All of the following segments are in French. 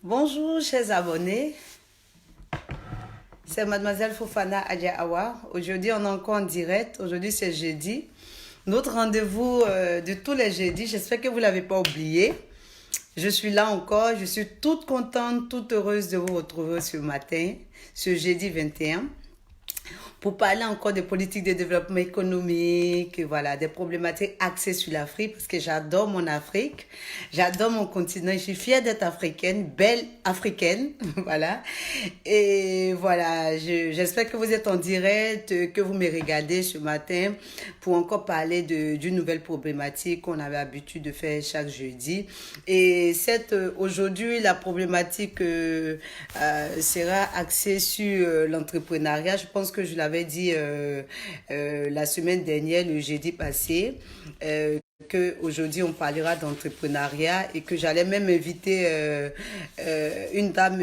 Bonjour, chers abonnés. C'est Mademoiselle Fofana Adjahawa. Aujourd'hui, on est encore en direct. Aujourd'hui, c'est jeudi. Notre rendez-vous de tous les jeudis. J'espère que vous ne l'avez pas oublié. Je suis là encore. Je suis toute contente, toute heureuse de vous retrouver ce matin, ce jeudi 21, pour parler encore des politiques de développement économique, voilà, des problématiques axées sur l'Afrique, parce que j'adore mon Afrique, j'adore mon continent, je suis fière d'être africaine, belle africaine, voilà. Et voilà, j'espère que vous êtes en direct, que vous me regardez ce matin pour encore parler d'une nouvelle problématique qu'on avait l'habitude de faire chaque jeudi. Et aujourd'hui, la problématique sera axée sur l'entrepreneuriat. Je pense que je l'avais dit la semaine dernière, le jeudi passé, qu'aujourd'hui on parlera d'entrepreneuriat et que j'allais même inviter une dame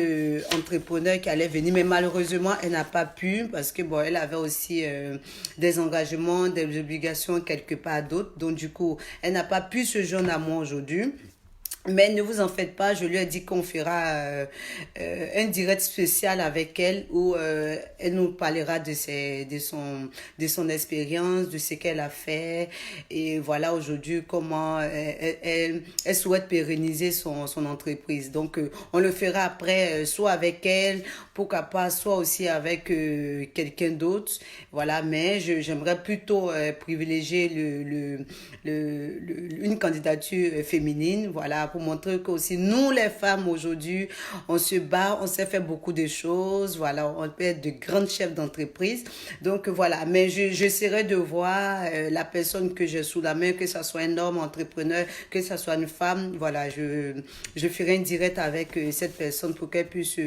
entrepreneur qui allait venir, mais malheureusement elle n'a pas pu parce que bon, elle avait aussi des engagements, des obligations quelque part d'autres, donc du coup elle n'a pas pu se joindre à moi aujourd'hui. Mais ne vous en faites pas, je lui ai dit qu'on fera un direct spécial avec elle où elle nous parlera de son expérience, de ce qu'elle a fait et voilà aujourd'hui comment elle souhaite pérenniser son entreprise. Donc on le fera après, soit avec elle, pourquoi pas, soit aussi avec quelqu'un d'autre. Voilà, mais j'aimerais plutôt privilégier une candidature féminine, voilà, pour montrer que aussi nous les femmes aujourd'hui, on se bat, on sait faire beaucoup de choses, voilà, on peut être de grandes chefs d'entreprise. Donc voilà, mais j'essaierai de voir la personne que j'ai sous la main, que ce soit un homme entrepreneur, que ce soit une femme, voilà, je ferai un direct avec cette personne pour qu'elle puisse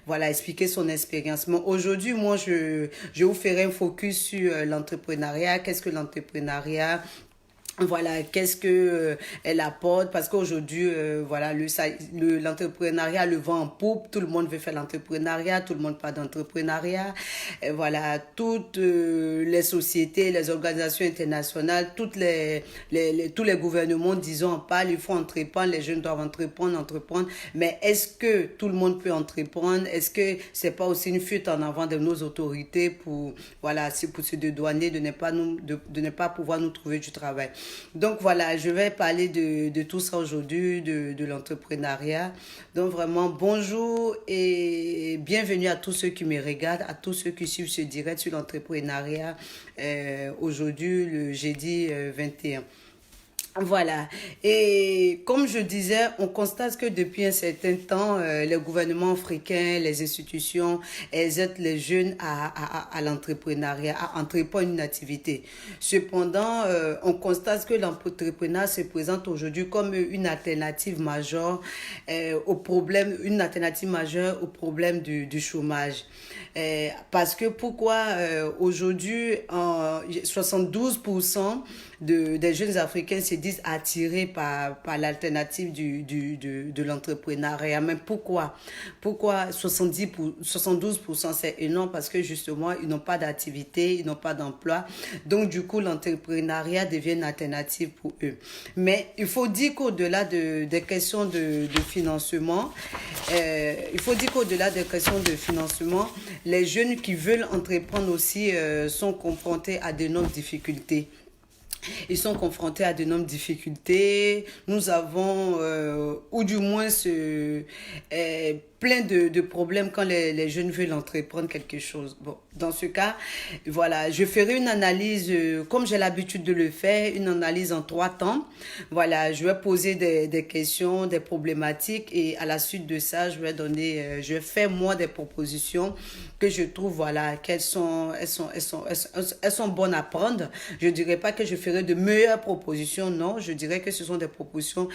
voilà, expliquer son expérience. Mais aujourd'hui, moi, je vous ferai un focus sur l'entrepreneuriat. Qu'est-ce que l'entrepreneuriat? Voilà, qu'est-ce que elle apporte parce qu'aujourd'hui voilà l'entrepreneuriat le vent en poupe, tout le monde veut faire l'entrepreneuriat, tout le monde parle d'entrepreneuriat, voilà, toutes les sociétés, les organisations internationales, tous les gouvernements disons en parlent, il faut entreprendre, les jeunes doivent entreprendre, mais est-ce que tout le monde peut entreprendre? Est-ce que c'est pas aussi une fuite en avant de nos autorités pour voilà, c'est pour se dédouaner de ne pas pouvoir nous trouver du travail? Donc voilà, je vais parler de tout ça aujourd'hui, de l'entrepreneuriat. Donc vraiment, bonjour et bienvenue à tous ceux qui me regardent, à tous ceux qui suivent ce direct sur l'entrepreneuriat aujourd'hui, le jeudi 21. Voilà. Et comme je disais, on constate que depuis un certain temps, les gouvernements africains, les institutions, elles aident les jeunes à l'entrepreneuriat, à entreprendre une activité. Cependant, on constate que l'entrepreneuriat se présente aujourd'hui comme une alternative majeure une alternative majeure au problème du chômage. Parce que pourquoi aujourd'hui, 72% des jeunes Africains se disent attirés par l'alternative de l'entrepreneuriat. Mais pourquoi? Pourquoi 72%? C'est énorme parce que justement, ils n'ont pas d'activité, ils n'ont pas d'emploi. Donc, du coup, l'entrepreneuriat devient une alternative pour eux. Mais il faut dire qu'au-delà des questions de financement, les jeunes qui veulent entreprendre aussi sont confrontés à d'énormes difficultés. Ils sont confrontés à d'énormes difficultés. Nous avons, ou du moins, plein de problèmes quand les jeunes veulent entreprendre quelque chose. Bon, dans ce cas, voilà, je ferai une analyse, comme j'ai l'habitude de le faire, une analyse en 3 temps. Voilà, je vais poser des questions, des problématiques et à la suite de ça, je vais faire moi des propositions que je trouve, voilà, elles sont bonnes à prendre. Je dirais pas que je ferai de meilleures propositions, non, je dirais que ce sont des propositions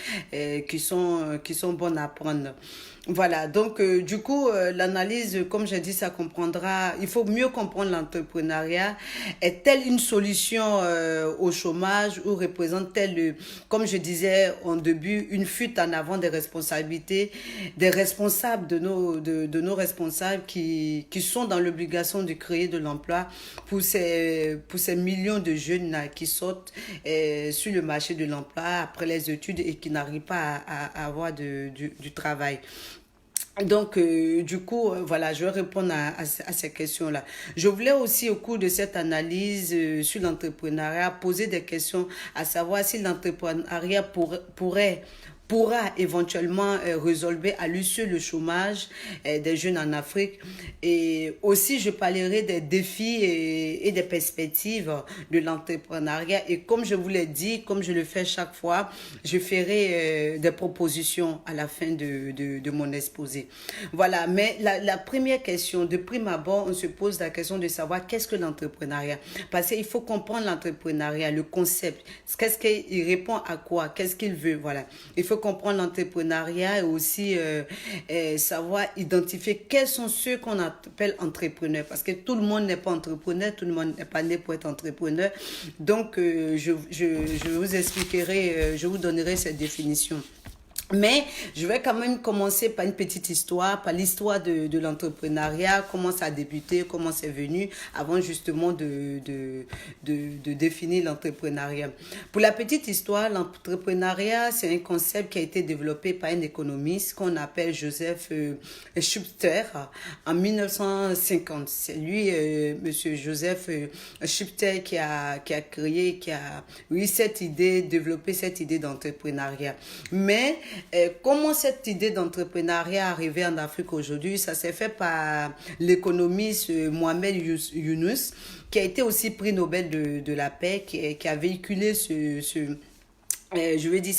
qui sont bonnes à prendre. Voilà, donc du coup, l'analyse, comme j'ai dit, ça comprendra, il faut mieux comprendre l'entrepreneuriat. Est-elle une solution au chômage ou représente-t-elle, comme je disais en début, une fuite en avant des responsabilités, des responsables de nos responsables qui sont dans l'obligation de créer de l'emploi pour ces millions de jeunes là, qui sortent sur le marché de l'emploi après les études et qui n'arrivent pas à avoir du travail. Donc, du coup, voilà, je vais répondre à ces questions-là. Je voulais aussi, au cours de cette analyse sur l'entrepreneuriat, poser des questions, à savoir si l'entrepreneuriat pourra éventuellement résolver à lui seul le chômage des jeunes en Afrique. Et aussi, je parlerai des défis et des perspectives de l'entrepreneuriat. Et comme je vous l'ai dit, comme je le fais chaque fois, je ferai des propositions à la fin de mon exposé. Voilà, mais la première question, de prime abord, on se pose la question de savoir qu'est-ce que l'entrepreneuriat. Parce qu'il faut comprendre l'entrepreneuriat, le concept. Qu'est-ce qu'il répond à quoi? Qu'est-ce qu'il veut? Voilà. Il faut comprendre l'entrepreneuriat et aussi savoir identifier quels sont ceux qu'on appelle entrepreneurs. Parce que tout le monde n'est pas entrepreneur, tout le monde n'est pas né pour être entrepreneur. Donc, je vous expliquerai, je vous donnerai cette définition. Mais je vais quand même commencer par une petite histoire, par l'histoire de l'entrepreneuriat, comment ça a débuté, comment c'est venu, avant justement de définir l'entrepreneuriat. Pour la petite histoire, l'entrepreneuriat, c'est un concept qui a été développé par un économiste qu'on appelle Joseph Schumpeter en 1950. C'est lui, monsieur Joseph Schumpeter, qui a créé, qui a eu cette idée, développé cette idée d'entrepreneuriat. Mais comment cette idée d'entrepreneuriat est arrivée en Afrique aujourd'hui? Ça s'est fait par l'économiste Mohamed Yunus, qui a été aussi prix Nobel de la paix, qui a véhiculé je veux dire,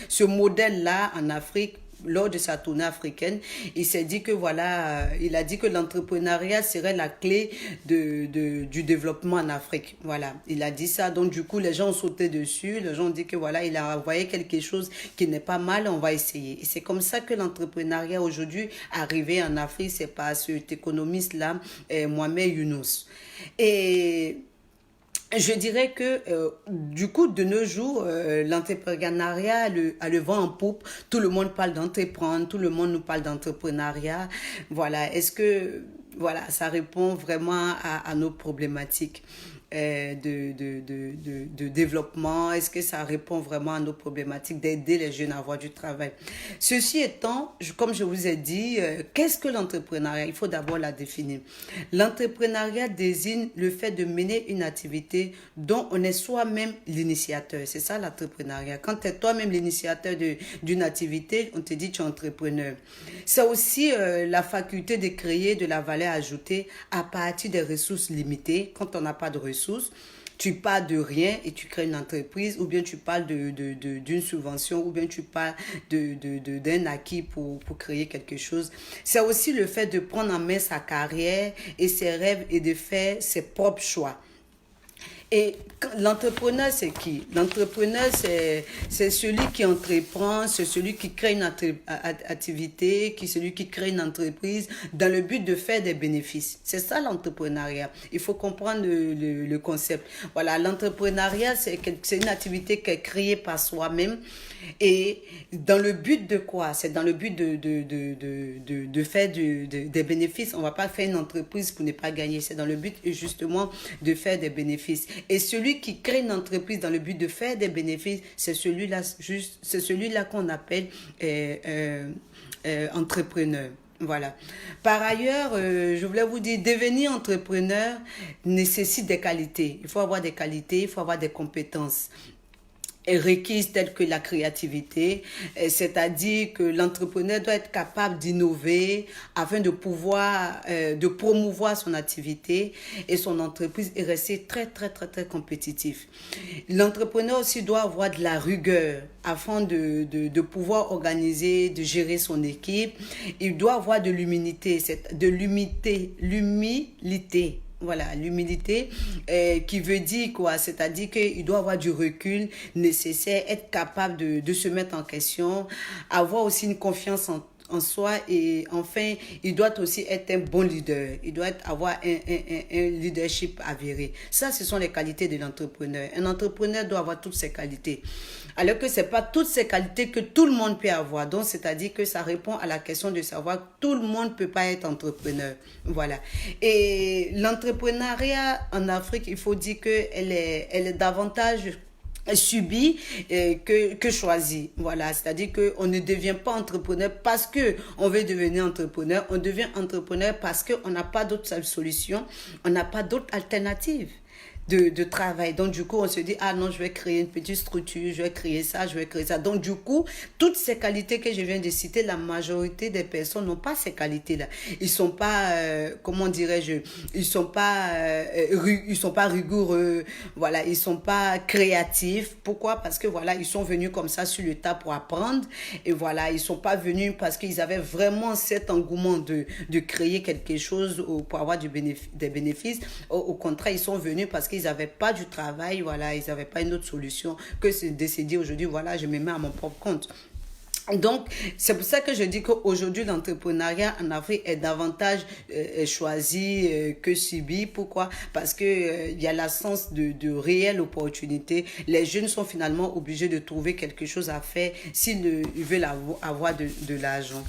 ce modèle-là en Afrique. Lors de sa tournée africaine, il s'est dit que voilà, il a dit que l'entrepreneuriat serait la clé du développement en Afrique. Voilà, il a dit ça. Donc du coup, les gens ont sauté dessus. Les gens ont dit que voilà, il a envoyé quelque chose qui n'est pas mal, on va essayer. Et c'est comme ça que l'entrepreneuriat aujourd'hui arrivé en Afrique, c'est par cet économiste-là, Mohamed Yunus. Et je dirais que du coup, de nos jours, l'entrepreneuriat a le vent en poupe. Tout le monde parle d'entreprendre, tout le monde nous parle d'entrepreneuriat. Voilà, est-ce que voilà, ça répond vraiment à nos problématiques de développement? Est-ce que ça répond vraiment à nos problématiques d'aider les jeunes à avoir du travail? Ceci étant, comme je vous ai dit, qu'est-ce que l'entrepreneuriat? Il faut d'abord la définir. L'entrepreneuriat désigne le fait de mener une activité dont on est soi-même l'initiateur. C'est ça l'entrepreneuriat. Quand tu es toi-même l'initiateur d'une activité, on te dit tu es entrepreneur. C'est aussi la faculté de créer de la valeur ajoutée à partir des ressources limitées. Quand on n'a pas de ressources, tu pars de rien et tu crées une entreprise, ou bien tu parles d'une subvention, ou bien tu parles d'un acquis pour créer quelque chose. C'est aussi le fait de prendre en main sa carrière et ses rêves et de faire ses propres choix. Et l'entrepreneur, c'est qui? L'entrepreneur, c'est celui qui entreprend, c'est celui qui crée une activité, celui qui crée une entreprise dans le but de faire des bénéfices. C'est ça l'entrepreneuriat. Il faut comprendre le concept. Voilà, l'entrepreneuriat, c'est une activité qui est créée par soi-même. Et dans le but de quoi? C'est dans le but de faire des bénéfices. On ne va pas faire une entreprise pour ne pas gagner. C'est dans le but justement de faire des bénéfices. Et celui qui crée une entreprise dans le but de faire des bénéfices, c'est celui-là qu'on appelle entrepreneur. Voilà. Par ailleurs, je voulais vous dire, devenir entrepreneur nécessite des qualités. Il faut avoir des qualités, il faut avoir des compétences requises telles que la créativité, c'est-à-dire que l'entrepreneur doit être capable d'innover afin de pouvoir de promouvoir son activité et son entreprise et rester très très très très compétitif. L'entrepreneur aussi doit avoir de la rigueur afin de pouvoir organiser, de gérer son équipe. Il doit avoir de l'humilité, l'humilité. Voilà, l'humilité qui veut dire quoi? C'est-à-dire qu'il doit avoir du recul nécessaire, être capable de se mettre en question, avoir aussi une confiance en soi et enfin, il doit aussi être un bon leader. Il doit avoir un leadership avéré. Ça, ce sont les qualités de l'entrepreneur. Un entrepreneur doit avoir toutes ces qualités. Alors que ce n'est pas toutes ces qualités que tout le monde peut avoir. Donc, c'est-à-dire que ça répond à la question de savoir que tout le monde ne peut pas être entrepreneur. Voilà. Et l'entrepreneuriat en Afrique, il faut dire qu'elle est davantage subi que choisi. Voilà, c'est-à-dire qu'on ne devient pas entrepreneur parce que on veut devenir entrepreneur, on devient entrepreneur parce qu'on n'a pas d'autre solution, on n'a pas d'autre alternative. De travail. Donc, du coup, on se dit, ah non, je vais créer une petite structure, je vais créer ça, je vais créer ça. Donc, du coup, toutes ces qualités que je viens de citer, la majorité des personnes n'ont pas ces qualités-là. Ils sont pas, comment dirais-je, ils sont pas rigoureux, voilà, ils sont pas créatifs. Pourquoi? Parce que, voilà, ils sont venus comme ça sur le tas pour apprendre. Et voilà, ils sont pas venus parce qu'ils avaient vraiment cet engouement de créer quelque chose pour avoir des bénéfices. Au contraire, ils sont venus parce qu'ils n'avaient pas du travail, voilà, ils n'avaient pas une autre solution que de se dire aujourd'hui, voilà, je me mets à mon propre compte. Donc, c'est pour ça que je dis qu'aujourd'hui, l'entrepreneuriat en Afrique est davantage choisi que subi. Pourquoi? Parce que il y a l'absence de réelles opportunités. Les jeunes sont finalement obligés de trouver quelque chose à faire s'ils veulent avoir de l'argent.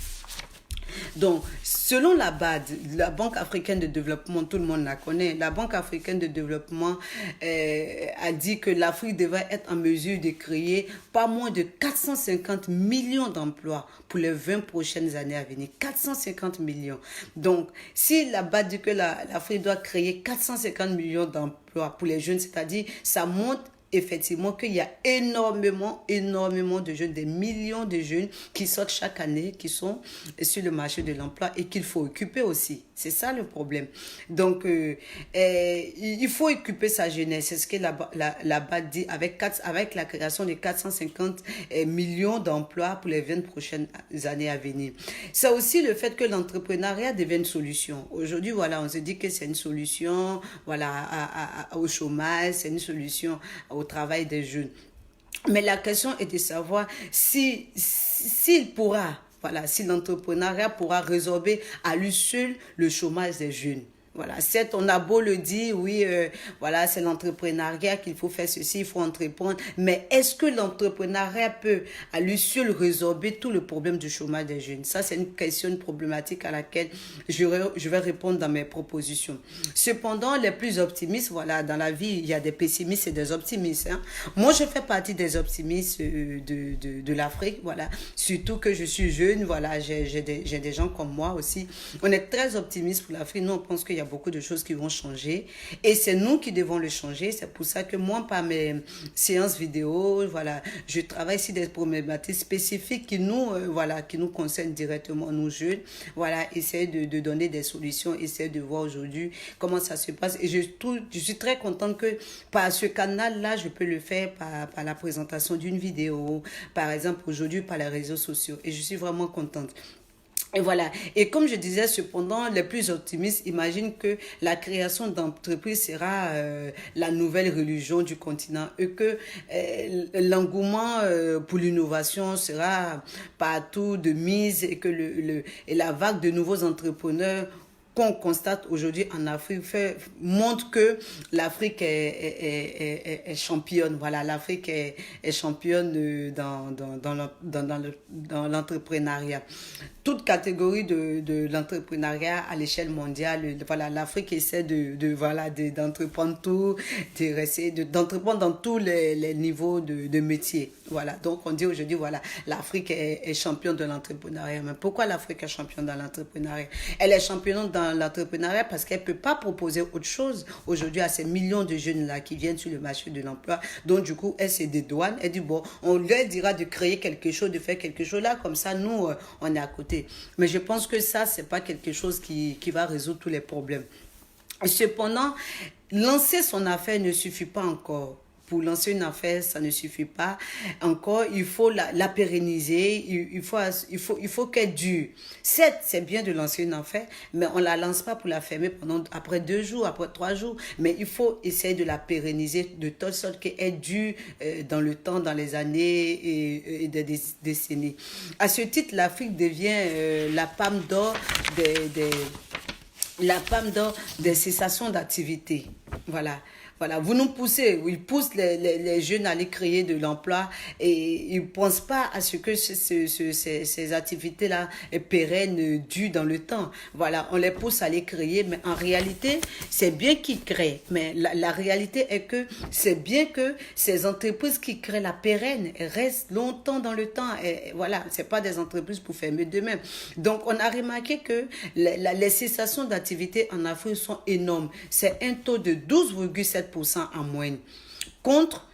Donc, selon la BAD, la Banque africaine de développement, tout le monde la connaît, la Banque africaine de développement a dit que l'Afrique devrait être en mesure de créer pas moins de 450 millions d'emplois pour les 20 prochaines années à venir. 450 millions. Donc, si la BAD dit que l'Afrique doit créer 450 millions d'emplois pour les jeunes, c'est-à-dire ça monte effectivement qu'il y a énormément de jeunes, des millions de jeunes qui sortent chaque année, qui sont sur le marché de l'emploi et qu'il faut occuper aussi. C'est ça le problème. Donc, il faut occuper sa jeunesse. C'est ce que la BAD dit avec la création de 450 millions d'emplois pour les 20 prochaines années à venir. C'est aussi le fait que l'entrepreneuriat devient une solution. Aujourd'hui, voilà, on se dit que c'est une solution, voilà, au chômage, c'est une solution au travail des jeunes. Mais la question est de savoir s'il pourra, voilà, si l'entrepreneuriat pourra résorber à lui seul le chômage des jeunes. Voilà, certes, on a beau le dire, oui, voilà, c'est l'entrepreneuriat qu'il faut faire ceci, il faut entreprendre, mais est-ce que l'entrepreneuriat peut à lui seul résorber tout le problème du chômage des jeunes? Ça, c'est une question, une problématique à laquelle je vais répondre dans mes propositions. Cependant, les plus optimistes, voilà, dans la vie, il y a des pessimistes et des optimistes. Hein. Moi, je fais partie des optimistes de l'Afrique, voilà, surtout que je suis jeune, voilà, j'ai des gens comme moi aussi. On est très optimistes pour l'Afrique, nous, on pense qu'il y a beaucoup de choses qui vont changer et c'est nous qui devons le changer. C'est pour ça que moi, par mes séances vidéo, voilà, je travaille sur des problématiques spécifiques qui nous, voilà, qui nous concernent directement, nous jeunes. Voilà, essayer de donner des solutions, essayer de voir aujourd'hui comment ça se passe. Et je suis très contente que par ce canal-là, je peux le faire par la présentation d'une vidéo, par exemple aujourd'hui par les réseaux sociaux. Et je suis vraiment contente. Et voilà. Et comme je disais, cependant, les plus optimistes imaginent que la création d'entreprises sera la nouvelle religion du continent et que l'engouement pour l'innovation sera partout de mise et que et la vague de nouveaux entrepreneurs qu'on constate aujourd'hui en Afrique montre que l'Afrique est championne. Voilà, l'Afrique est championne dans l'entrepreneuriat. Toute catégorie de l'entrepreneuriat à l'échelle mondiale, voilà, l'Afrique essaie d'entreprendre tout, d'entreprendre dans tous les niveaux de métier. Voilà, donc on dit aujourd'hui, voilà, l'Afrique est championne de l'entrepreneuriat. Mais pourquoi l'Afrique est championne dans l'entrepreneuriat? Elle est championne dans l'entrepreneuriat parce qu'elle ne peut pas proposer autre chose aujourd'hui à ces millions de jeunes-là qui viennent sur le marché de l'emploi. Donc, du coup, elle se dédouane. Elle dit, bon, on leur dira de créer quelque chose, de faire quelque chose là, comme ça, nous, on est à côté. Mais je pense que ça, ce n'est pas quelque chose qui va résoudre tous les problèmes. Cependant, lancer son affaire ne suffit pas encore. Pour lancer une affaire, ça ne suffit pas. Encore, il faut la pérenniser, il faut qu'elle dure. Certes, c'est bien de lancer une affaire, mais on ne la lance pas pour la fermer après 2 jours, après 3 jours. Mais il faut essayer de la pérenniser de telle sorte qu'elle dure dans le temps, dans les années et des décennies. À ce titre, l'Afrique devient la palme d'or des cessations d'activité. Voilà. Voilà, vous nous poussez, ils poussent les jeunes à aller créer de l'emploi et ils ne pensent pas à ce que ces activités-là est pérennes, dues dans le temps. Voilà, on les pousse à les créer, mais en réalité, c'est bien qu'ils créent. Mais la réalité est que c'est bien que ces entreprises qui créent la pérenne restent longtemps dans le temps. Et voilà, c'est pas des entreprises pour fermer demain. Donc, on a remarqué que les cessations d'activité en Afrique sont énormes. C'est un taux de 12,7% en moyenne. Contre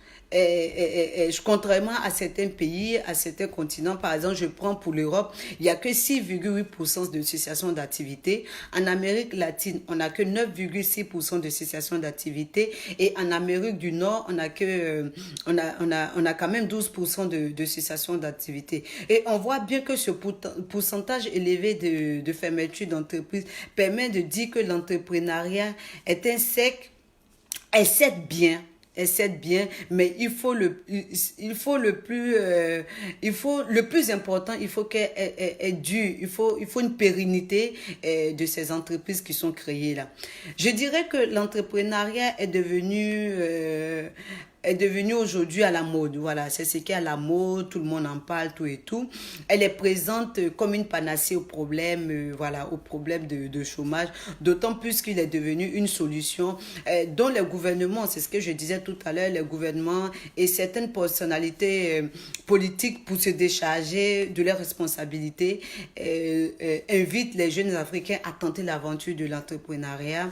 contrairement à certains pays, à certains continents, par exemple, je prends pour l'Europe, il n'y a que 6,8% de cessation d'activité. En Amérique latine, on n'a que 9,6% de cessation d'activité. Et en Amérique du Nord, on a quand même 12% de cessation d'activité. Et on voit bien que ce pourcentage élevé de fermeture d'entreprise permet de dire que l'entrepreneuriat est un secteur, essaie bien, mais il faut le plus important, il faut qu'elle ait dure, il faut une pérennité de ces entreprises qui sont créées là. Je dirais que l'entrepreneuriat est devenue aujourd'hui à la mode. Voilà, c'est ce qui est à la mode, tout le monde en parle, tout et tout. Elle est présente comme une panacée au problème, voilà, au problème de chômage, d'autant plus qu'il est devenu une solution dont les gouvernements, c'est ce que je disais tout à l'heure, les gouvernements et certaines personnalités politiques pour se décharger de leurs responsabilités invitent les jeunes Africains à tenter l'aventure de l'entrepreneuriat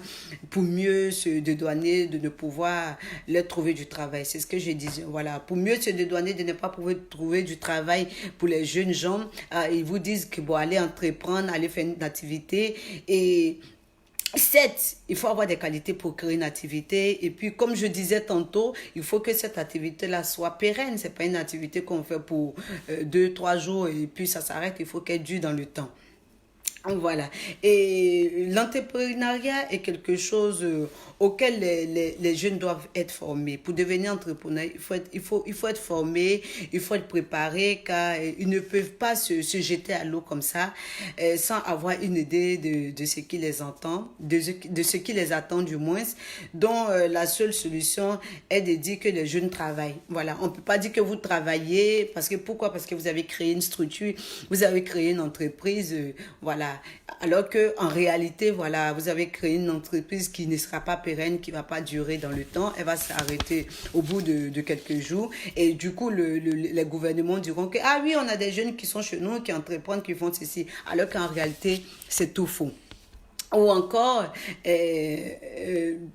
pour mieux se dédouaner de ne pouvoir leur trouver du travail. C'est ce que je disais. Voilà. Pour mieux se dédouaner de ne pas pouvoir trouver du travail pour les jeunes gens, ils vous disent que bon, allez entreprendre, allez faire une activité et certes, il faut avoir des qualités pour créer une activité. Et puis, comme je disais tantôt, il faut que cette activité-là soit pérenne. C'est pas une activité qu'on fait pour 2-3 jours et puis ça s'arrête. Il faut qu'elle dure dans le temps. Voilà. Et l'entrepreneuriat est quelque chose auquel les jeunes doivent être formés. Pour devenir entrepreneur, il faut être formé, il faut être préparé, car ils ne peuvent pas se jeter à l'eau comme ça sans avoir une idée de ce qui les entend, de ce qui les attend du moins, dont la seule solution est de dire que les jeunes travaillent. Voilà. On ne peut pas dire que vous travaillez, pourquoi? Parce que vous avez créé une structure, vous avez créé une entreprise, voilà. Alors que en réalité, voilà, vous avez créé une entreprise qui ne sera pas pérenne, qui ne va pas durer dans le temps. Elle va s'arrêter au bout de quelques jours. Et du coup, les gouvernements diront que, ah oui, on a des jeunes qui sont chez nous, qui entreprennent, qui font ceci. Alors qu'en réalité, c'est tout faux. Ou encore,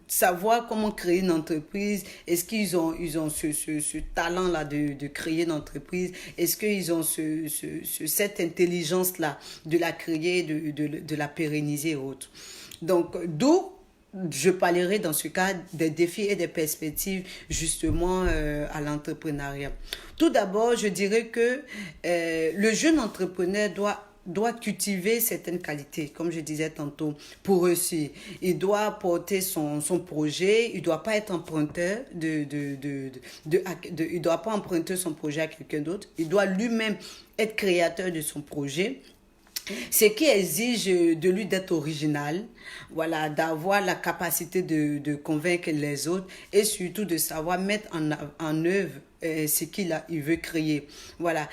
savoir comment créer une entreprise. Est-ce qu'ils ont ce talent-là de créer une entreprise? Est-ce qu'ils ont cette intelligence-là de la créer, de la pérenniser et autres? Donc, d'où je parlerai dans ce cas des défis et des perspectives justement à l'entrepreneuriat. Tout d'abord, je dirais que le jeune entrepreneur doit cultiver certaines qualités, comme je disais tantôt, pour réussir. Il doit porter son projet, il ne doit pas être emprunteur il doit pas emprunter son projet à quelqu'un d'autre, il doit lui-même être créateur de son projet. Ce qui exige de lui d'être original, voilà, d'avoir la capacité de convaincre les autres et surtout de savoir mettre en œuvre ce il veut créer. Voilà,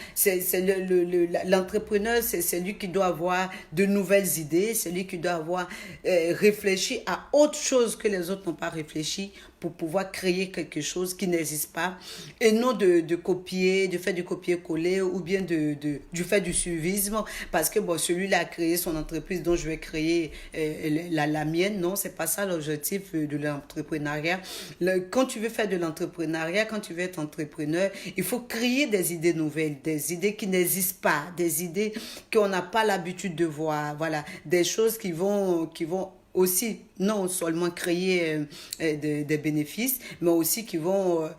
l'entrepreneur, c'est celui qui doit avoir de nouvelles idées, celui qui doit avoir réfléchi à autre chose que les autres n'ont pas réfléchi pour pouvoir créer quelque chose qui n'existe pas et non de copier, de faire du copier-coller ou bien du faire du suivisme parce que bon, celui-là a créé son entreprise donc je vais créer la mienne. Non, c'est pas ça l'objectif de l'entrepreneuriat. Quand tu veux faire de l'entrepreneuriat, quand tu veux être entrepreneur, il faut créer des idées nouvelles, des idées qui n'existent pas, des idées qu'on n'a pas l'habitude de voir, voilà, des choses qui vont aussi non seulement créer des bénéfices, mais aussi qui vont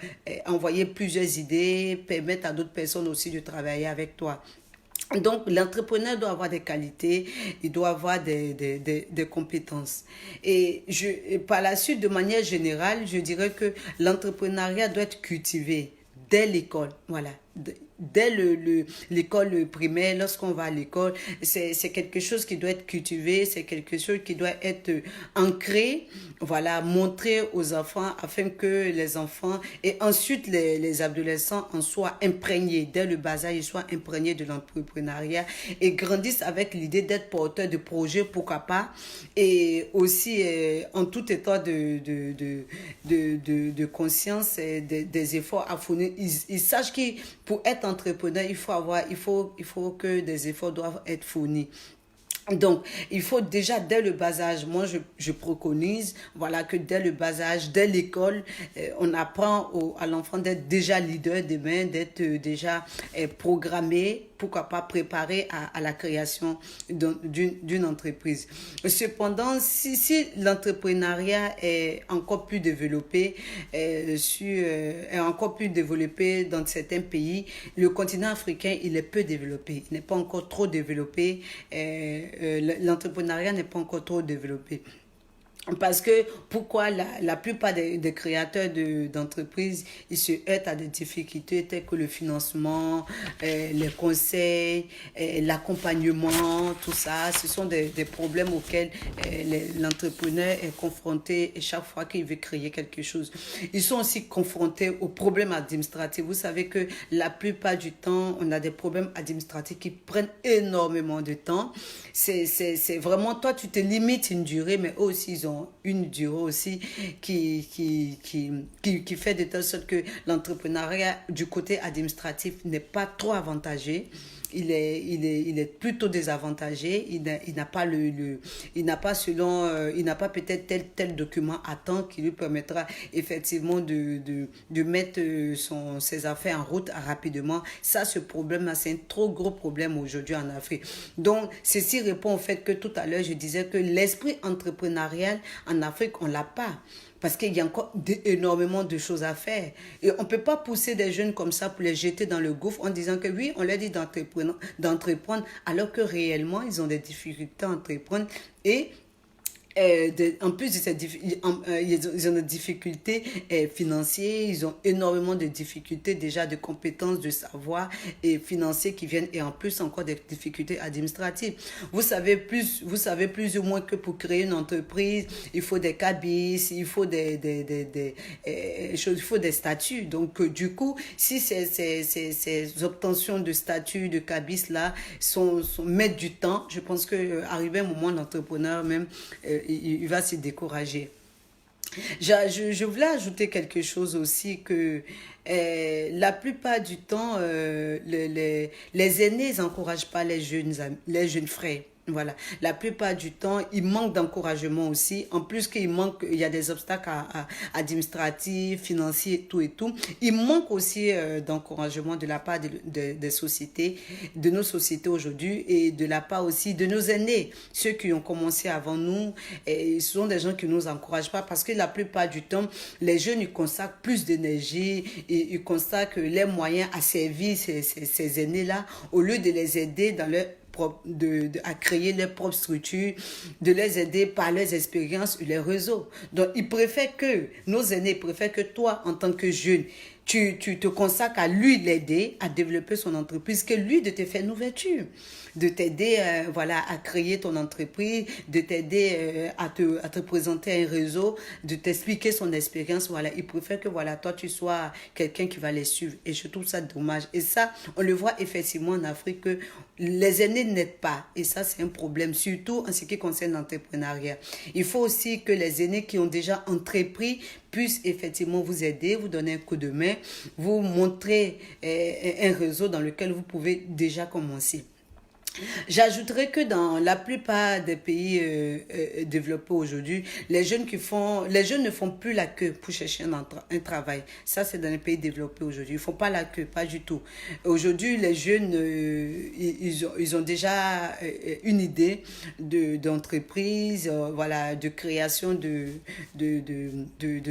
envoyer plusieurs idées, permettre à d'autres personnes aussi de travailler avec toi. Donc, l'entrepreneur doit avoir des qualités, il doit avoir des compétences. Et par la suite, de manière générale, je dirais que l'entrepreneuriat doit être cultivé dès l'école. Voilà. dès l'école primaire, lorsqu'on va à l'école, c'est quelque chose qui doit être cultivé, c'est quelque chose qui doit être ancré, voilà, montré aux enfants afin que les enfants et ensuite les adolescents en soient imprégnés, dès le bas âge, ils soient imprégnés de l'entrepreneuriat et grandissent avec l'idée d'être porteurs de projets, pourquoi pas, et aussi en tout état de conscience et des efforts à fournir. Ils sachent que pour être entrepreneur, il faut que des efforts doivent être fournis. Donc, il faut déjà, dès le bas âge, moi je préconise, voilà, que dès le bas âge, dès l'école, on apprend à l'enfant d'être déjà leader demain, d'être déjà programmé, pourquoi pas préparé à la création d'une entreprise. Cependant, si l'entrepreneuriat est encore plus développé, est encore plus développé dans certains pays, le continent africain, il est peu développé, il n'est pas encore trop développé. L'entrepreneuriat n'est pas encore trop développé. Parce que pourquoi la plupart des créateurs d'entreprises, ils se heurtent à des difficultés telles que le financement, les conseils, l'accompagnement, tout ça. Ce sont des problèmes auxquels l'entrepreneur est confronté chaque fois qu'il veut créer quelque chose. Ils sont aussi confrontés aux problèmes administratifs. Vous savez que la plupart du temps, on a des problèmes administratifs qui prennent énormément de temps. C'est vraiment, toi, tu te limites une durée, mais eux aussi, ils ont une durée aussi qui fait de telle sorte que l'entrepreneuriat du côté administratif n'est pas trop avantagé. Il est plutôt désavantagé. Il n'a pas il n'a pas peut-être tel document à temps qui lui permettra effectivement de mettre ses affaires en route rapidement. Ça, ce problème-là, c'est un trop gros problème aujourd'hui en Afrique. Donc, ceci répond au fait que tout à l'heure, je disais que l'esprit entrepreneurial en Afrique, on l'a pas. Parce qu'il y a encore énormément de choses à faire. Et on ne peut pas pousser des jeunes comme ça pour les jeter dans le gouffre en disant que oui, on leur dit d'entreprendre, alors que réellement, ils ont des difficultés à entreprendre. Et en plus de ces ils ont des difficultés financières, ils ont énormément de difficultés déjà de compétences, de savoir et financiers qui viennent et en plus encore des difficultés administratives. Vous savez plus ou moins que pour créer une entreprise, il faut des cabis, il faut des choses, il faut des statuts. Donc du coup, si ces obtentions de statuts, de cabis là mettent du temps, je pense que arrivé un moment, l'entrepreneur même il va se décourager. Je voulais ajouter quelque chose aussi que la plupart du temps, les aînés n'encouragent pas les jeunes frères. Voilà. La plupart du temps, il manque d'encouragement aussi. En plus il y a des obstacles administratifs, financiers, tout et tout. Il manque aussi d'encouragement de la part des sociétés, de nos sociétés aujourd'hui et de la part aussi de nos aînés, ceux qui ont commencé avant nous. Et ce sont des gens qui ne nous encouragent pas parce que la plupart du temps, les jeunes ils consacrent plus d'énergie et ils consacrent les moyens à servir ces aînés-là au lieu de les aider dans leur à créer leurs propres structures, de les aider par leurs expériences et leurs réseaux. Donc, nos aînés préfèrent que toi, en tant que jeune, tu te consacres à lui l'aider à développer son entreprise, que lui de te faire une ouverture, de t'aider à créer ton entreprise, de t'aider à te présenter un réseau, de t'expliquer son expérience. Voilà, il préfère que toi tu sois quelqu'un qui va les suivre. Et je trouve ça dommage. Et ça, on le voit effectivement en Afrique que les aînés n'aident pas. Et ça, c'est un problème, surtout en ce qui concerne l'entrepreneuriat. Il faut aussi que les aînés qui ont déjà entrepris puissent effectivement vous aider, vous donner un coup de main, vous montrer un réseau dans lequel vous pouvez déjà commencer. J'ajouterais que dans la plupart des pays développés aujourd'hui, les jeunes ne font plus la queue pour chercher un travail. Ça, c'est dans les pays développés aujourd'hui. Ils ne font pas la queue, pas du tout. Aujourd'hui, les jeunes, ils ont déjà une idée d'entreprise, de création de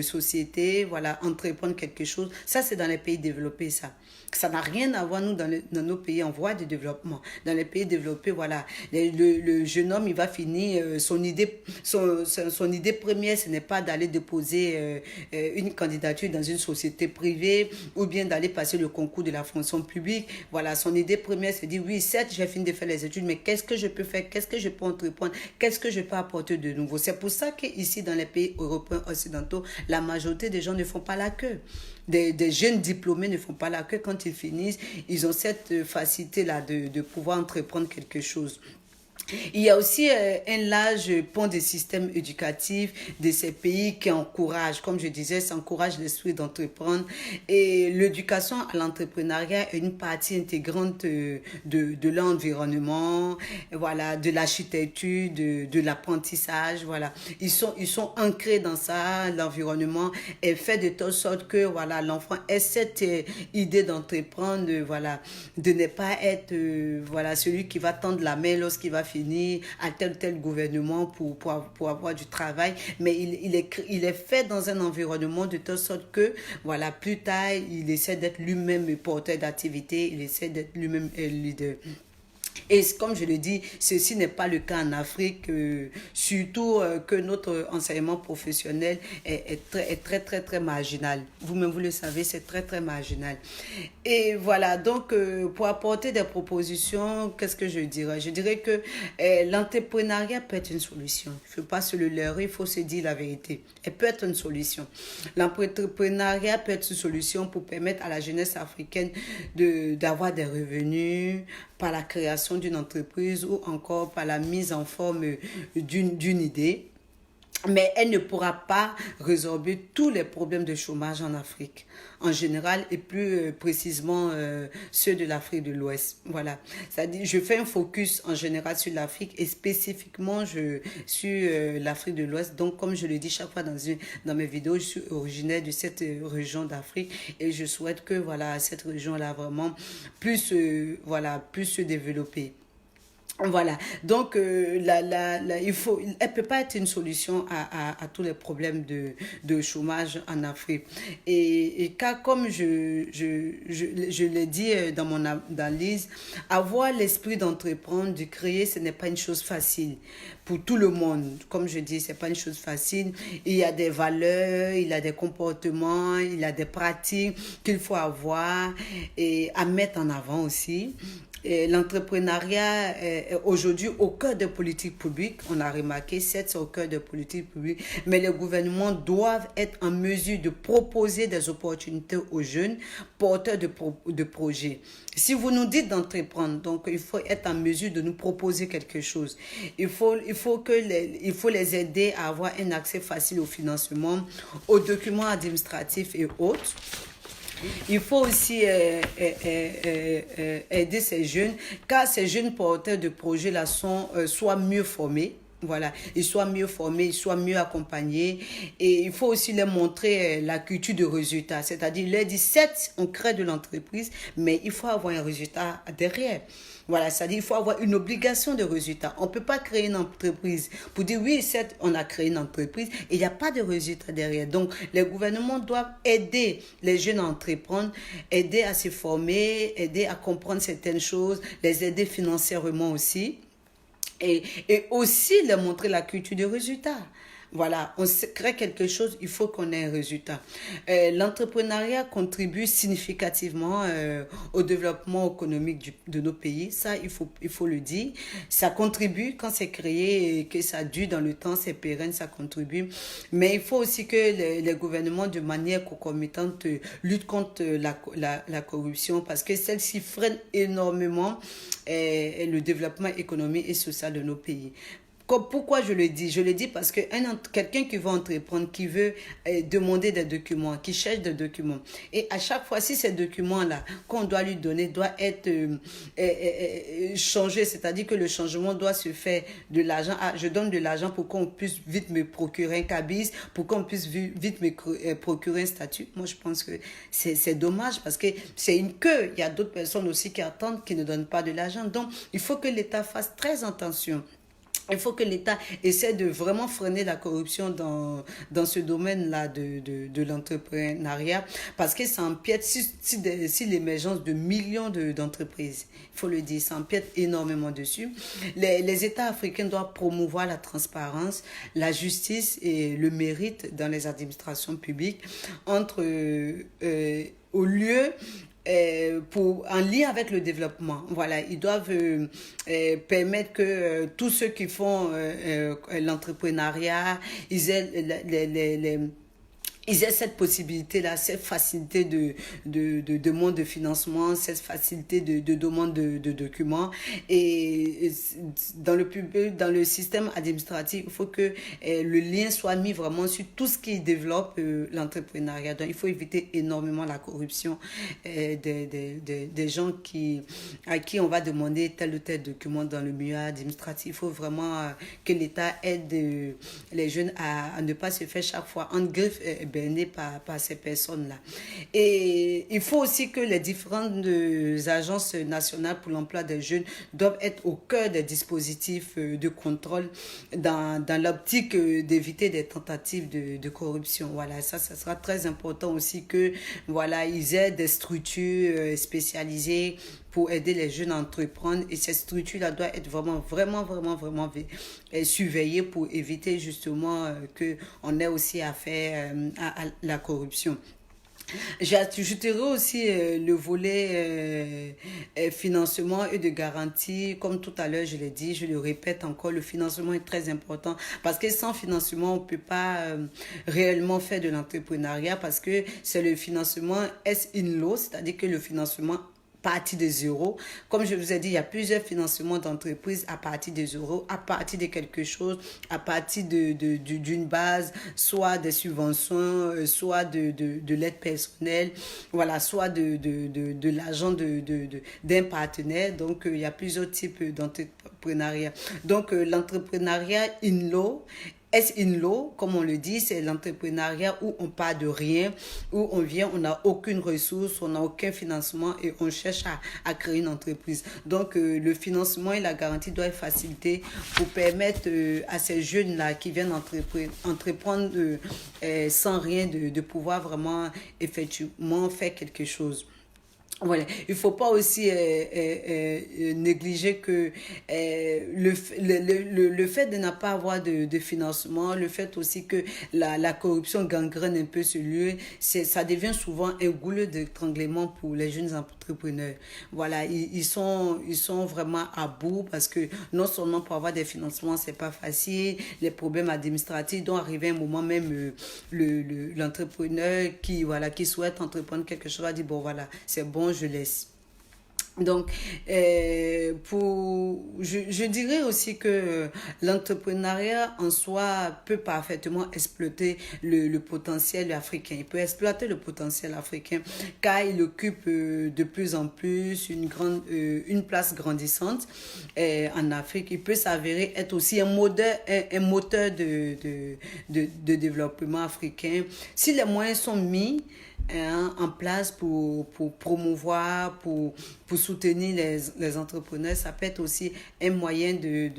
société, entreprendre quelque chose. Ça, c'est dans les pays développés, ça. Ça n'a rien à voir, nous, dans nos pays en voie de développement. Dans les pays développés, développer, voilà. Le jeune homme, il va finir, son idée première, ce n'est pas d'aller déposer une candidature dans une société privée ou bien d'aller passer le concours de la fonction publique. Voilà, son idée première, c'est de dire, oui, certes, j'ai fini de faire les études, mais qu'est-ce que je peux faire? Qu'est-ce que je peux entreprendre? Qu'est-ce que je peux apporter de nouveau? C'est pour ça qu'ici, dans les pays européens occidentaux, la majorité des gens ne font pas la queue. Des jeunes diplômés ne font pas la queue quand ils finissent. Ils ont cette facilité-là de pouvoir entreprendre quelque chose. Il y a aussi un large pan des systèmes éducatifs de ces pays qui encouragent, comme je disais, ça encourage l'esprit d'entreprendre. Et l'éducation à l'entrepreneuriat est une partie intégrante de l'environnement, voilà, de l'architecture, de l'apprentissage. Voilà. Ils sont ancrés dans ça, l'environnement est fait de telle sorte que voilà, l'enfant ait cette idée d'entreprendre, voilà, de ne pas être voilà, celui qui va tendre la main lorsqu'il va finir à tel gouvernement pour avoir du travail, mais il est fait dans un environnement de telle sorte que, voilà, plus tard, il essaie d'être lui-même porteur d'activité, il essaie d'être lui-même leader. Et comme je le dis, ceci n'est pas le cas en Afrique, surtout que notre enseignement professionnel est très marginal. Vous-même, vous le savez, c'est très marginal. Et voilà, donc pour apporter des propositions, qu'est-ce que je dirais? Je dirais que l'entrepreneuriat peut être une solution. Il ne faut pas se le leurrer, il faut se dire la vérité. Elle peut être une solution. L'entrepreneuriat peut être une solution pour permettre à la jeunesse africaine d'avoir des revenus, par la création d'une entreprise ou encore par la mise en forme d'une idée. Mais elle ne pourra pas résorber tous les problèmes de chômage en Afrique, en général, et plus précisément ceux de l'Afrique de l'Ouest. Voilà. C'est-à-dire, je fais un focus en général sur l'Afrique et spécifiquement sur l'Afrique de l'Ouest. Donc, comme je le dis chaque fois dans mes vidéos, je suis originaire de cette région d'Afrique et je souhaite que voilà, cette région-là vraiment puisse se développer. Voilà, donc elle peut pas être une solution à tous les problèmes de chômage en Afrique. Et car comme je l'ai dit dans mon analyse, avoir l'esprit d'entreprendre, de créer, ce n'est pas une chose facile pour tout le monde. Comme je dis, c'est pas une chose facile. Il y a des valeurs, il y a des comportements, il y a des pratiques qu'il faut avoir et à mettre en avant aussi. L'entrepreneuriat est aujourd'hui au cœur des politiques publiques. On a remarqué, c'est au cœur des politiques publiques, mais les gouvernements doivent être en mesure de proposer des opportunités aux jeunes porteurs de projets. Si vous nous dites d'entreprendre, donc il faut être en mesure de nous proposer quelque chose. Il faut les aider à avoir un accès facile au financement, aux documents administratifs et autres. Il faut aussi aider ces jeunes, car ces jeunes porteurs de projets-là soient mieux formés. Voilà, ils soient mieux formés, ils soient mieux accompagnés. Et il faut aussi leur montrer la culture de résultat. C'est-à-dire, leur dire, certes, on crée de l'entreprise, mais il faut avoir un résultat derrière. Voilà, c'est-à-dire il faut avoir une obligation de résultat. On ne peut pas créer une entreprise pour dire oui, certes, on a créé une entreprise et il n'y a pas de résultat derrière. Donc, les gouvernements doivent aider les jeunes à entreprendre, aider à se former, aider à comprendre certaines choses, les aider financièrement aussi et aussi leur montrer la culture du résultat. Voilà, on crée quelque chose, il faut qu'on ait un résultat. L'entrepreneuriat contribue significativement au développement économique de nos pays. Ça, il faut le dire. Ça contribue quand c'est créé et que ça dure dans le temps, c'est pérenne, ça contribue. Mais il faut aussi que les gouvernements, de manière concomitante, luttent contre la corruption parce que celle-ci freine énormément le développement économique et social de nos pays. Pourquoi je le dis? Je le dis parce que quelqu'un qui veut entreprendre, qui veut demander des documents, qui cherche des documents, et à chaque fois, si ces documents-là qu'on doit lui donner doit être changé, c'est-à-dire que le changement doit se faire de l'argent. Ah, je donne de l'argent pour qu'on puisse vite me procurer un cabis, pour qu'on puisse vite me procurer un statut. Moi, je pense que c'est dommage parce que c'est une queue. Il y a d'autres personnes aussi qui attendent, qui ne donnent pas de l'argent. Donc, il faut que l'État fasse très attention Il faut que l'État essaie de vraiment freiner la corruption dans ce domaine-là de l'entrepreneuriat parce que ça empiète si l'émergence de millions d'entreprises. Il faut le dire, ça empiète énormément dessus. Les États africains doivent promouvoir la transparence, la justice et le mérite dans les administrations publiques entre, au lieu en lien avec le développement. Voilà, ils doivent permettre que tous ceux qui font l'entrepreneuriat, ils aient ils aient cette possibilité-là, cette facilité de demande de financement, cette facilité de demande de documents. Et dans le système administratif, il faut que le lien soit mis vraiment sur tout ce qui développe l'entrepreneuriat. Donc, il faut éviter énormément la corruption des gens à qui on va demander tel ou tel document dans le milieu administratif. Il faut vraiment que l'État aide les jeunes à ne pas se faire chaque fois en griffe par ces personnes-là. Et il faut aussi que les différentes agences nationales pour l'emploi des jeunes doivent être au cœur des dispositifs de contrôle dans l'optique d'éviter des tentatives de corruption. Voilà, ça sera très important aussi que, voilà, ils aient des structures spécialisées pour aider les jeunes à entreprendre, et cette structure-là doit être vraiment surveillée pour éviter justement qu'on ait aussi affaire à la corruption. J'ajouterai aussi le volet financement et de garantie. Comme tout à l'heure, je l'ai dit, je le répète encore, le financement est très important parce que sans financement, on ne peut pas réellement faire de l'entrepreneuriat parce que c'est le financement S-INLO, c'est-à-dire que le financement partir de zéro. Comme je vous ai dit, il y a plusieurs financements d'entreprises à partir de zéro, à partir de quelque chose, à partir d'une base, soit des subventions, soit de l'aide personnelle, voilà, soit de l'argent d'un partenaire. Donc, il y a plusieurs types d'entrepreneuriat. Donc, l'entrepreneuriat INLO, S-INLO, comme on le dit, c'est l'entrepreneuriat où on part de rien, où on vient, on n'a aucune ressource, on n'a aucun financement et on cherche à créer une entreprise. Donc, le financement et la garantie doivent être facilités pour permettre à ces jeunes-là qui viennent entreprendre sans rien de pouvoir vraiment effectivement faire quelque chose. Voilà. Il ne faut pas aussi négliger que le fait de ne pas avoir de financement, le fait aussi que la corruption gangrène un peu ce lieu, ça devient souvent un goulot d'étranglement pour les jeunes entrepreneurs. Voilà, ils sont vraiment à bout parce que non seulement pour avoir des financements, c'est pas facile, les problèmes administratifs dont arriver un moment même l'entrepreneur qui souhaite entreprendre quelque chose a dit bon voilà, c'est bon, je laisse. Donc, je dirais aussi que l'entrepreneuriat en soi peut parfaitement exploiter le potentiel africain. Il peut exploiter le potentiel africain car il occupe de plus en plus une place grandissante en Afrique. Il peut s'avérer être aussi un moteur de développement africain. Si les moyens sont mis en place pour promouvoir, pour soutenir les entrepreneurs, ça peut être aussi un moyen de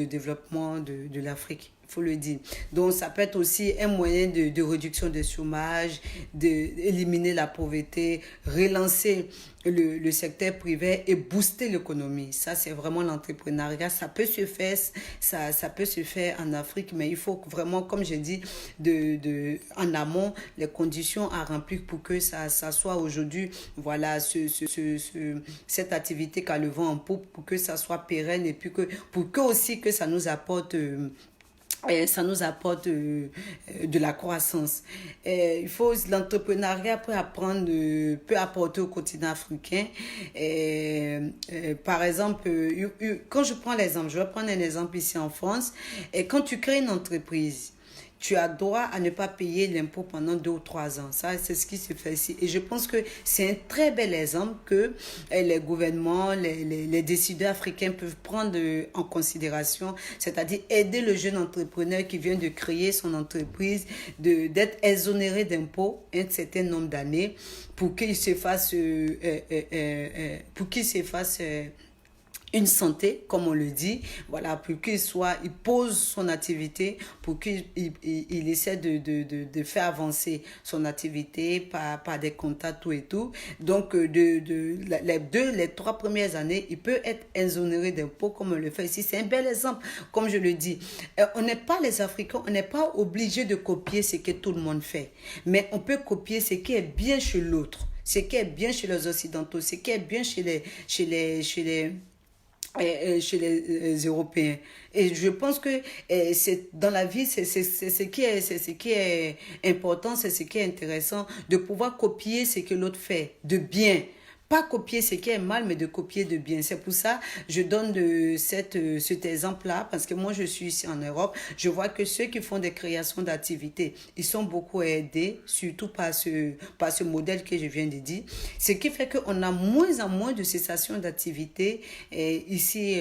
développement de l'Afrique. Il faut le dire. Donc, ça peut être aussi un moyen de réduction du chômage, d'éliminer la pauvreté, relancer le secteur privé et booster l'économie. Ça, c'est vraiment l'entrepreneuriat. Ça peut se faire, ça peut se faire en Afrique, mais il faut vraiment, comme j'ai dit, en amont, les conditions à remplir pour que ça soit aujourd'hui, voilà, cette activité qu'a le vent en poupe, pour que ça soit pérenne et puis pour que aussi que ça nous apporte de la croissance. L'entrepreneuriat peut apporter au continent africain. Par exemple, quand je prends l'exemple, je vais prendre un exemple ici en France. Et quand tu crées une entreprise, tu as droit à ne pas payer l'impôt pendant 2 ou 3 ans. Ça, c'est ce qui se fait ici. Et je pense que c'est un très bel exemple que les gouvernements, les décideurs africains peuvent prendre en considération, c'est-à-dire aider le jeune entrepreneur qui vient de créer son entreprise, d'être exonéré d'impôts un certain nombre d'années pour qu'il se fasse une santé, comme on le dit, voilà, pour il pose son activité, pour qu'il essaie de faire avancer son activité par des contacts, tout et tout. Donc, les 3 premières années, il peut être exonéré d'impôts comme on le fait ici. C'est un bel exemple, comme je le dis. On n'est pas les Africains, on n'est pas obligé de copier ce que tout le monde fait, mais on peut copier ce qui est bien chez l'autre, ce qui est bien chez les Occidentaux, ce qui est bien chez les Européens. Et je pense que c'est dans la vie, c'est ce qui est important, c'est ce qui est intéressant, de pouvoir copier ce que l'autre fait de bien. Pas copier ce qui est mal, mais de copier de bien. C'est pour ça que je donne cet exemple-là, parce que moi, je suis ici en Europe. Je vois que ceux qui font des créations d'activités, ils sont beaucoup aidés, surtout par ce modèle que je viens de dire. Ce qui fait qu'on a moins en moins de cessation d'activités ici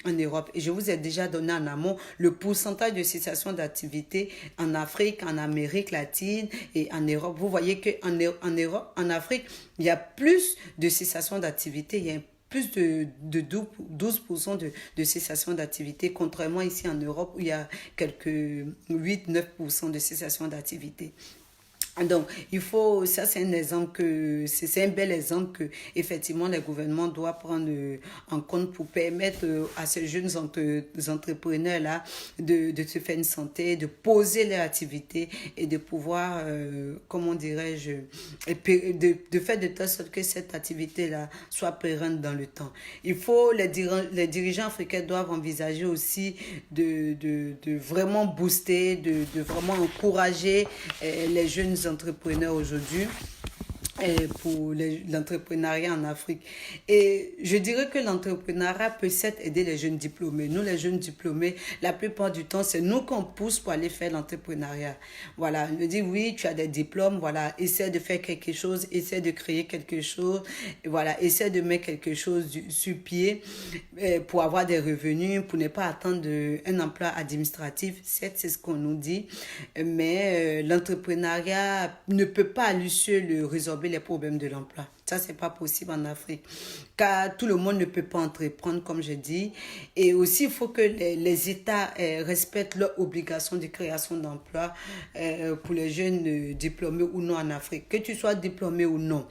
en Europe. Et je vous ai déjà donné en amont le pourcentage de cessation d'activités en Afrique, en Amérique latine et en Europe. Vous voyez qu'en Europe, en Afrique, il y a plus de cessation d'activité, il y a plus de 12% de cessation d'activité, contrairement ici en Europe où il y a quelques 8-9% de cessation d'activité. Donc, ça c'est un exemple c'est un bel exemple que, effectivement, les gouvernements doivent prendre en compte pour permettre à ces jeunes entrepreneurs-là de se faire une santé, de poser leur activité et de pouvoir, comment dirais-je, de faire de telle sorte que cette activité-là soit pérenne dans le temps. Les dirigeants africains doivent envisager aussi de vraiment booster, de vraiment encourager les jeunes entrepreneurs aujourd'hui pour l'entrepreneuriat en Afrique. Et je dirais que l'entrepreneuriat peut certes aider les jeunes diplômés. Nous, les jeunes diplômés, la plupart du temps, c'est nous qu'on pousse pour aller faire l'entrepreneuriat. Voilà, on me dit, oui, tu as des diplômes, voilà, essaie de faire quelque chose, essaie de créer quelque chose, et voilà, essaie de mettre quelque chose sur pied pour avoir des revenus, pour ne pas attendre un emploi administratif. Certes, c'est ce qu'on nous dit, mais l'entrepreneuriat ne peut pas à lui seul résorber les problèmes de l'emploi. Ça, c'est pas possible en Afrique. Car tout le monde ne peut pas entreprendre, comme je dis. Et aussi, il faut que les États respectent leurs obligations de création d'emplois pour les jeunes diplômés ou non en Afrique. Que tu sois diplômé ou non,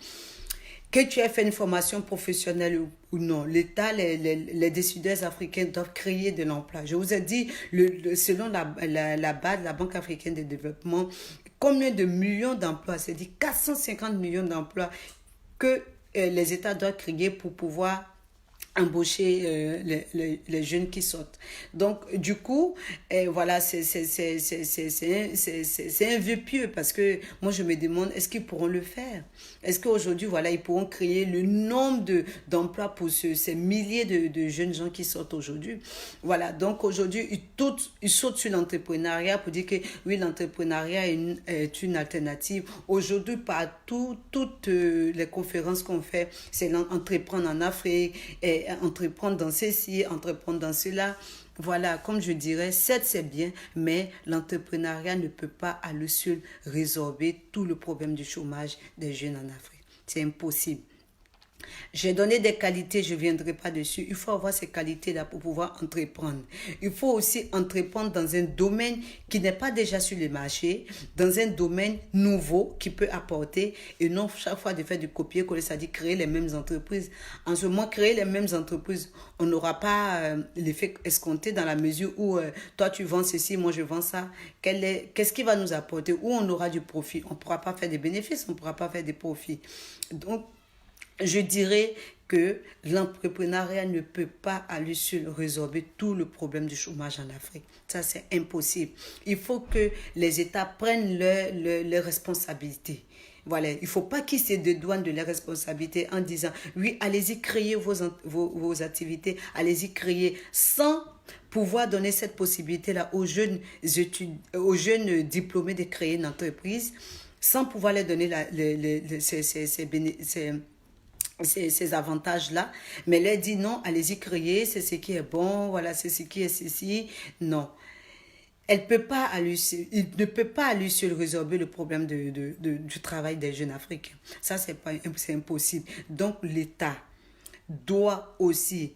que tu aies fait une formation professionnelle ou non, l'État, les décideurs africains doivent créer de l'emploi. Je vous ai dit, selon la BAD, la Banque africaine de développement, combien de millions d'emplois, c'est-à-dire 450 millions d'emplois que les États doivent créer pour pouvoir embaucher les jeunes qui sortent. Donc, du coup, voilà, c'est un vœu pieux parce que moi, je me demande, est-ce qu'ils pourront le faire? Est-ce qu'aujourd'hui, voilà, ils pourront créer le nombre d'emplois pour ces milliers de jeunes gens qui sortent aujourd'hui? Voilà, donc aujourd'hui, ils sautent sur l'entrepreneuriat pour dire que oui, l'entrepreneuriat est une alternative. Aujourd'hui, partout, toutes les conférences qu'on fait, c'est entreprendre en Afrique, et entreprendre dans ceci, entreprendre dans cela. Voilà, comme je dirais, certes c'est bien, mais l'entrepreneuriat ne peut pas à lui seul résorber tout le problème du chômage des jeunes en Afrique. C'est impossible. J'ai donné des qualités, je ne viendrai pas dessus. Il faut avoir ces qualités-là pour pouvoir entreprendre. Il faut aussi entreprendre dans un domaine qui n'est pas déjà sur le marché, dans un domaine nouveau qui peut apporter et non chaque fois de faire du copier-coller, c'est-à-dire créer les mêmes entreprises. En ce moment, créer les mêmes entreprises, on n'aura pas l'effet escompté dans la mesure où toi tu vends ceci, moi je vends ça. Qu'est-ce qui va nous apporter? Où on aura du profit? On ne pourra pas faire des bénéfices, on ne pourra pas faire des profits. Donc, je dirais que l'entrepreneuriat ne peut pas à lui seul résorber tout le problème du chômage en Afrique. Ça, c'est impossible. Il faut que les États prennent leurs responsabilités. Voilà, il ne faut pas qu'ils se dédouanent de leurs responsabilités en disant, oui, allez-y, créez vos activités, allez-y, créez, sans pouvoir donner cette possibilité-là aux jeunes diplômés de créer une entreprise, sans pouvoir leur donner ces avantages-là, mais elle dit non, allez-y créer, c'est ce qui est bon, voilà, c'est ce qui est ceci. Non. Il ne peut pas à lui seul résorber le problème du travail des jeunes africains. Ça, c'est impossible. Donc, l'État doit aussi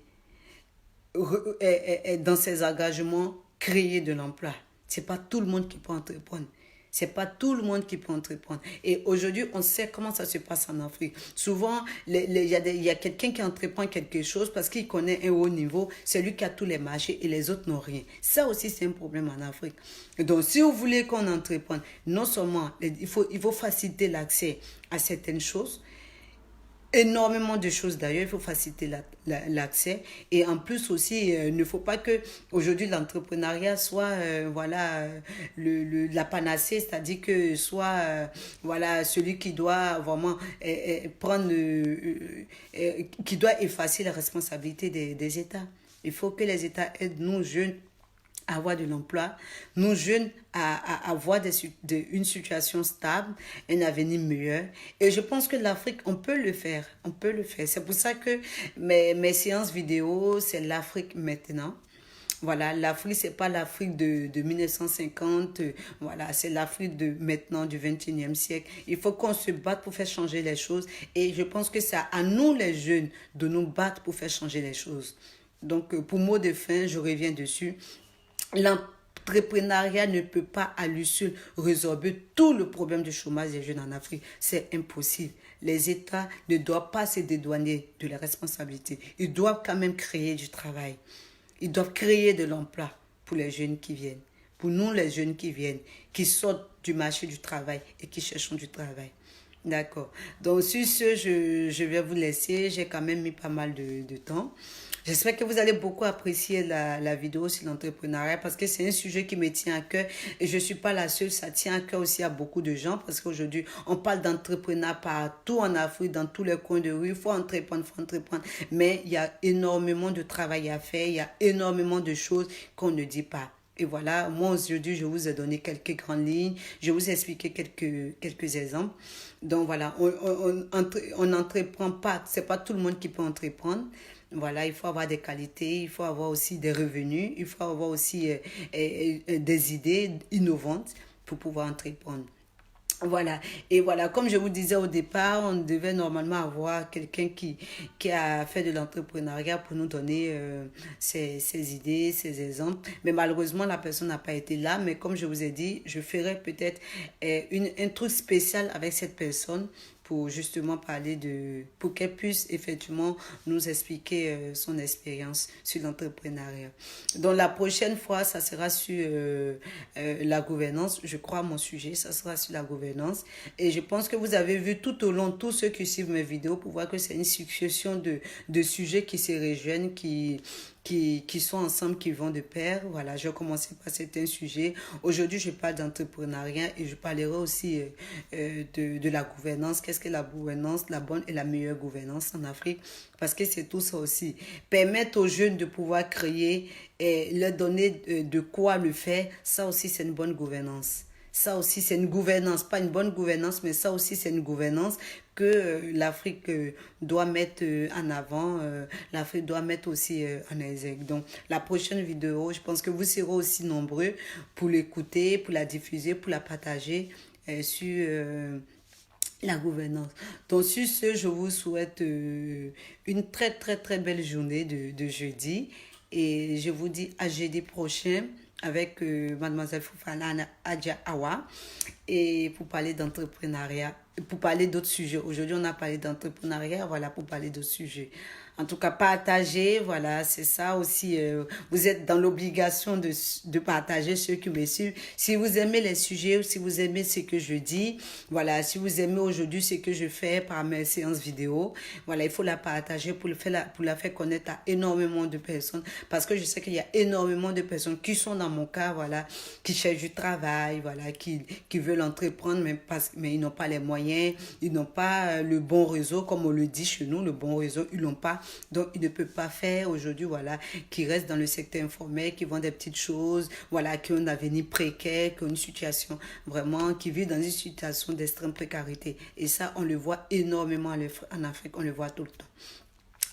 dans ses engagements, créer de l'emploi. C'est pas tout le monde qui peut entreprendre. C'est pas tout le monde qui peut entreprendre. Et aujourd'hui, on sait comment ça se passe en Afrique. Souvent, il y a quelqu'un qui entreprend quelque chose parce qu'il connaît un haut niveau. C'est lui qui a tous les marchés et les autres n'ont rien. Ça aussi, c'est un problème en Afrique. Donc, si vous voulez qu'on entreprenne, non seulement il faut faciliter l'accès à certaines choses, énormément de choses d'ailleurs, il faut faciliter l'accès et en plus aussi, il ne faut pas que aujourd'hui l'entrepreneuriat soit voilà la panacée, c'est-à-dire que soit voilà celui qui doit vraiment prendre qui doit effacer la responsabilité des États. Il faut que les États aident nous jeunes à avoir de l'emploi, nous jeunes à avoir une situation stable, un avenir meilleur. Et je pense que l'Afrique, on peut le faire, on peut le faire. C'est pour ça que mes séances vidéo, c'est l'Afrique maintenant. Voilà, l'Afrique, c'est pas l'Afrique de 1950, voilà, c'est l'Afrique de maintenant, du 21e siècle. Il faut qu'on se batte pour faire changer les choses et je pense que c'est à nous les jeunes de nous battre pour faire changer les choses. Donc, pour mot de fin, je reviens dessus. L'entrepreneuriat ne peut pas à lui seul résorber tout le problème du chômage des jeunes en Afrique. C'est impossible. Les États ne doivent pas se dédouaner de la responsabilité. Ils doivent quand même créer du travail. Ils doivent créer de l'emploi pour les jeunes qui viennent. Pour nous, les jeunes qui viennent, qui sortent du marché du travail et qui cherchent du travail. D'accord. Donc, sur ce, je vais vous laisser. J'ai quand même mis pas mal de temps. J'espère que vous allez beaucoup apprécier la vidéo sur l'entrepreneuriat parce que c'est un sujet qui me tient à cœur et je ne suis pas la seule, ça tient à cœur aussi à beaucoup de gens parce qu'aujourd'hui, on parle d'entrepreneuriat partout en Afrique, dans tous les coins de rue, il faut entreprendre, mais il y a énormément de travail à faire, il y a énormément de choses qu'on ne dit pas. Et voilà, moi aujourd'hui, je vous ai donné quelques grandes lignes, je vous ai expliqué quelques exemples. Donc voilà, on n'entreprend pas, c'est pas tout le monde qui peut entreprendre. Voilà, il faut avoir des qualités, il faut avoir aussi des revenus, il faut avoir aussi des idées innovantes pour pouvoir entreprendre. Voilà, et voilà, comme je vous disais au départ, on devait normalement avoir quelqu'un qui a fait de l'entrepreneuriat pour nous donner ses idées, ses exemples. Mais malheureusement, la personne n'a pas été là. Mais comme je vous ai dit, je ferai peut-être un truc spécial avec cette personne pour justement pour qu'elle puisse effectivement nous expliquer son expérience sur l'entrepreneuriat. Donc la prochaine fois, ça sera sur la gouvernance. Je crois mon sujet, ça sera sur la gouvernance. Et je pense que vous avez vu tout au long, tous ceux qui suivent mes vidéos, pour voir que c'est une succession de sujets qui se rejoignent, qui sont ensemble, qui vont de pair. Voilà, je vais commencer par certains sujets. Aujourd'hui, je parle d'entrepreneuriat et je parlerai aussi de la gouvernance. Qu'est-ce que la gouvernance, la bonne et la meilleure gouvernance en Afrique? Parce que c'est tout ça aussi. Permettre aux jeunes de pouvoir créer et leur donner de quoi le faire, ça aussi, c'est une bonne gouvernance. Ça aussi, c'est une gouvernance, pas une bonne gouvernance, mais ça aussi, c'est une gouvernance que l'Afrique doit mettre en avant, l'Afrique doit mettre aussi en exergue. Donc, la prochaine vidéo, je pense que vous serez aussi nombreux pour l'écouter, pour la diffuser, pour la partager sur la gouvernance. Donc, sur ce, je vous souhaite une très, très, très belle journée de jeudi et je vous dis à jeudi prochain avec Mademoiselle Fofana Adja Awa et pour parler d'entrepreneuriat, pour parler d'autres sujets. Aujourd'hui, on a parlé d'entrepreneuriat, voilà, pour parler d'autres sujets. En tout cas, partager, voilà, c'est ça aussi. Vous êtes dans l'obligation de partager ceux qui me suivent. Si vous aimez les sujets, si vous aimez ce que je dis, voilà, si vous aimez aujourd'hui ce que je fais par mes séances vidéo, voilà, il faut la partager pour la faire connaître à énormément de personnes. Parce que je sais qu'il y a énormément de personnes qui sont dans mon cas, voilà, qui cherchent du travail, voilà, qui veulent entreprendre, mais ils n'ont pas les moyens, ils n'ont pas le bon réseau, comme on le dit chez nous, le bon réseau, ils l'ont pas. Donc, ils ne peuvent pas faire aujourd'hui, voilà, qui restent dans le secteur informel, qui vendent des petites choses, voilà, qui ont un avenir précaire, qui ont une situation vraiment, qui vivent dans une situation d'extrême précarité. Et ça, on le voit énormément en Afrique, on le voit tout le temps.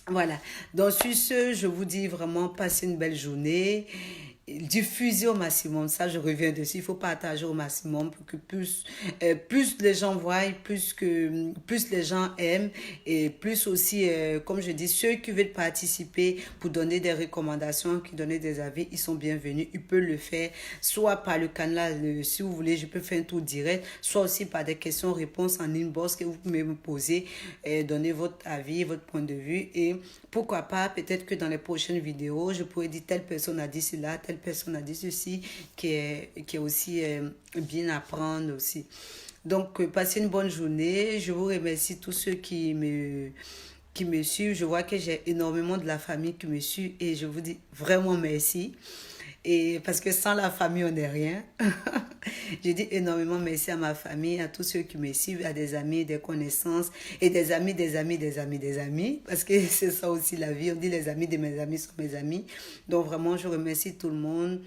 Voilà. Donc, sur ce, je vous dis vraiment, passez une belle journée. diffuser au maximum. Ça, je reviens dessus. Il faut partager au maximum pour que plus les gens voient, plus les gens aiment et plus aussi, comme je dis, ceux qui veulent participer pour donner des recommandations, qui donnent des avis, ils sont bienvenus. Ils peuvent le faire soit par le canal, si vous voulez, je peux faire un tour direct, soit aussi par des questions-réponses en inbox que vous pouvez me poser, donner votre avis, votre point de vue et pourquoi pas, peut-être que dans les prochaines vidéos, je pourrais dire telle personne a dit cela, telle personne a dit ceci, qui est aussi bien à prendre aussi. Donc, passez une bonne journée. Je vous remercie tous ceux qui me suivent. Je vois que j'ai énormément de la famille qui me suit et je vous dis vraiment merci. Et parce que sans la famille, on n'est rien. Je dis énormément merci à ma famille, à tous ceux qui me suivent, à des amis, des connaissances et des amis, des amis, des amis, des amis. Parce que c'est ça aussi la vie. On dit les amis de mes amis sont mes amis. Donc vraiment, je remercie tout le monde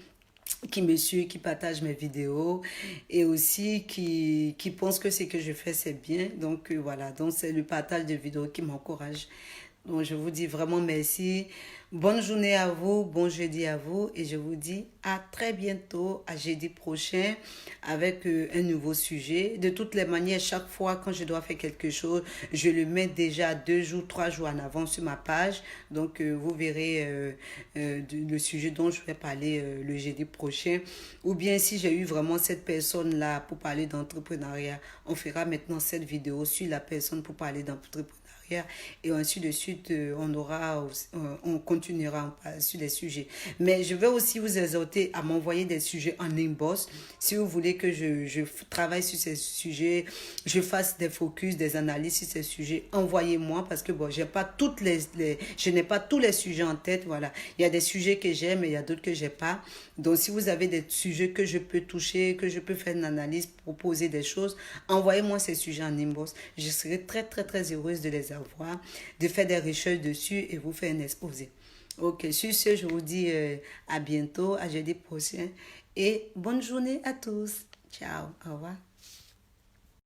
qui me suit, qui partage mes vidéos et aussi qui pense que ce que je fais, c'est bien. Donc voilà, donc c'est le partage de vidéos qui m'encourage. Donc je vous dis vraiment merci. Bonne journée à vous, bon jeudi à vous et je vous dis à très bientôt, à jeudi prochain avec un nouveau sujet. De toutes les manières, chaque fois quand je dois faire quelque chose, je le mets déjà 2 jours, 3 jours en avant sur ma page. Donc vous verrez le sujet dont je vais parler le jeudi prochain. Ou bien si j'ai eu vraiment cette personne-là pour parler d'entrepreneuriat, on fera maintenant cette vidéo sur la personne pour parler d'entrepreneuriat. Et ainsi de suite, on continuera sur les sujets. Mais je vais aussi vous exhorter à m'envoyer des sujets en inbox. Si vous voulez que je travaille sur ces sujets, je fasse des focus, des analyses sur ces sujets, envoyez-moi parce que bon, je n'ai pas tous les sujets en tête. Voilà. Il y a des sujets que j'aime et il y a d'autres que j'ai pas. Donc, si vous avez des sujets que je peux toucher, que je peux faire une analyse, proposer des choses, envoyez-moi ces sujets en inbox. Je serai très, très, très heureuse de les avoir, de faire des recherches dessus et vous faire un exposé. Ok, sur ce, je vous dis à bientôt, à jeudi prochain et bonne journée à tous. Ciao, au revoir.